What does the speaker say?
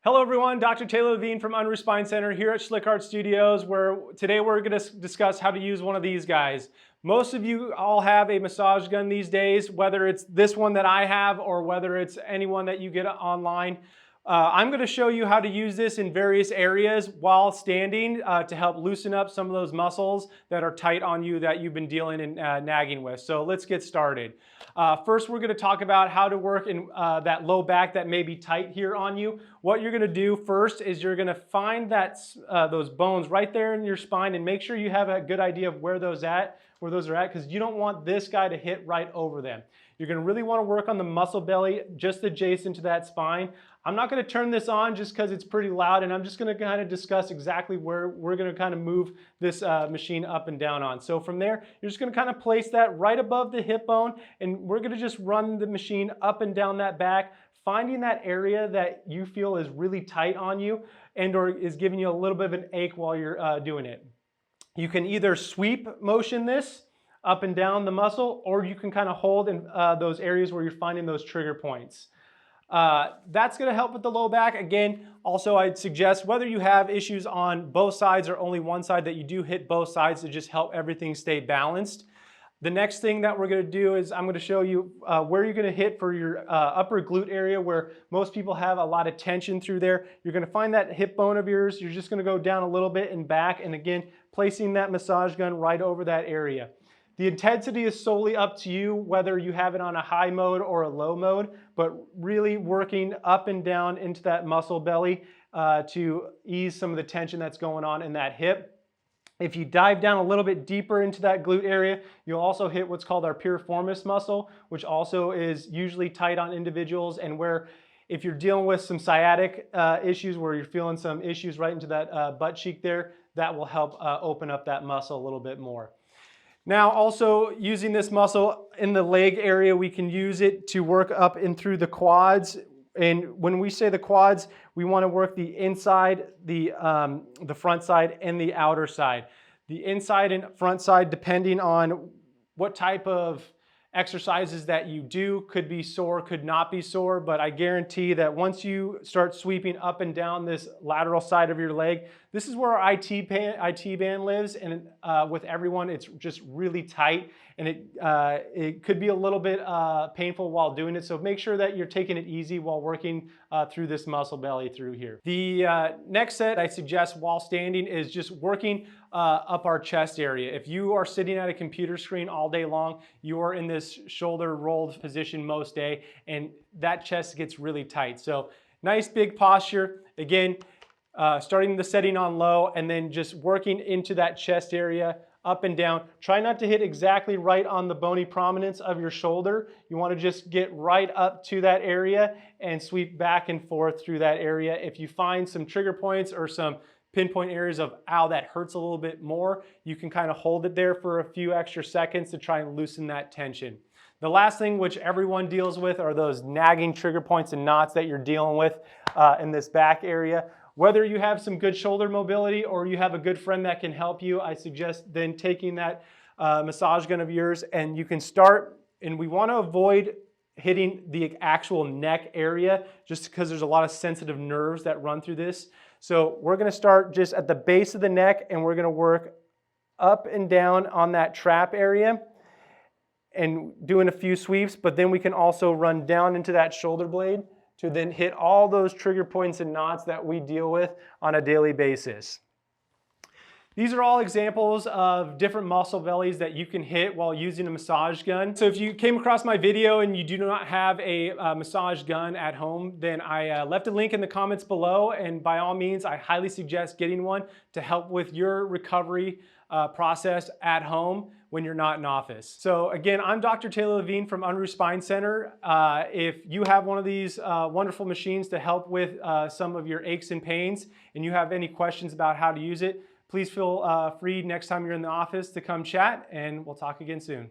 Hello everyone, Dr. Taylor Levine from Unruh Spine Center here at ShlickArt Studios, where today we're going to discuss how to use one of these guys. Most of you all have a massage gun these days, whether it's this one that I have or whether it's anyone that you get online. I'm going to show you how to use this in various areas while standing to help loosen up some of those muscles that are tight on you that you've been dealing and nagging with. So let's get started. First, we're going to talk about how to work in that low back that may be tight here on you. What you're going to do first is you're going to find those bones right there in your spine and make sure you have a good idea of where those are at, because you don't want this guy to hit right over them. You're going to really want to work on the muscle belly just adjacent to that spine. I'm not going to turn this on just because it's pretty loud, and I'm just going to kind of discuss exactly where we're going to kind of move this machine up and down on. So from there, you're just going to kind of place that right above the hip bone, and we're going to just run the machine up and down that back, finding that area that you feel is really tight on you and or is giving you a little bit of an ache while you're doing it. You can either sweep motion this up and down the muscle, or you can kind of hold in those areas where you're finding those trigger points. That's going to help with the low back. Again, also I'd suggest whether you have issues on both sides or only one side, that you do hit both sides to just help everything stay balanced. The next thing that we're going to do is I'm going to show you where you're going to hit for your upper glute area, where most people have a lot of tension through there. You're going to find that hip bone of yours. You're just going to go down a little bit and back, and again, placing that massage gun right over that area. The intensity is solely up to you, whether you have it on a high mode or a low mode, but really working up and down into that muscle belly to ease some of the tension that's going on in that hip. If you dive down a little bit deeper into that glute area, you'll also hit what's called our piriformis muscle, which also is usually tight on individuals, and where if you're dealing with some sciatic issues, where you're feeling some issues right into that butt cheek there, that will help open up that muscle a little bit more. Now, also using this muscle in the leg area, we can use it to work up and through the quads. And when we say the quads, we want to work the inside, the front side, and the outer side. The inside and front side, depending on what type of exercises that you do, could be sore, could not be sore, but I guarantee that once you start sweeping up and down this lateral side of your leg, this is where our IT band lives, and with everyone it's just really tight, and it could be a little bit painful while doing it, so make sure that you're taking it easy while working through this muscle belly through here. The next set I suggest while standing is just working up our chest area. If you are sitting at a computer screen all day long, you are in this shoulder rolled position most day, and that chest gets really tight. So nice big posture. Again, starting the setting on low and then just working into that chest area up and down. Try not to hit exactly right on the bony prominence of your shoulder. You want to just get right up to that area and sweep back and forth through that area. If you find some trigger points or some pinpoint areas of, ow, that hurts a little bit more, you can kind of hold it there for a few extra seconds to try and loosen that tension. The last thing, which everyone deals with, are those nagging trigger points and knots that you're dealing with in this back area. Whether you have some good shoulder mobility or you have a good friend that can help you, I suggest then taking that massage gun of yours, and you can start, and we want to avoid hitting the actual neck area just because there's a lot of sensitive nerves that run through this. So we're going to start just at the base of the neck, and we're going to work up and down on that trap area and doing a few sweeps, but then we can also run down into that shoulder blade to then hit all those trigger points and knots that we deal with on a daily basis. These are all examples of different muscle bellies that you can hit while using a massage gun. So if you came across my video and you do not have a massage gun at home, then I left a link in the comments below, and by all means, I highly suggest getting one to help with your recovery process at home when you're not in office. So again, I'm Dr. Taylor Levine from Unruh Spine Center. If you have one of these wonderful machines to help with some of your aches and pains, and you have any questions about how to use it, please feel free next time you're in the office to come chat, and we'll talk again soon.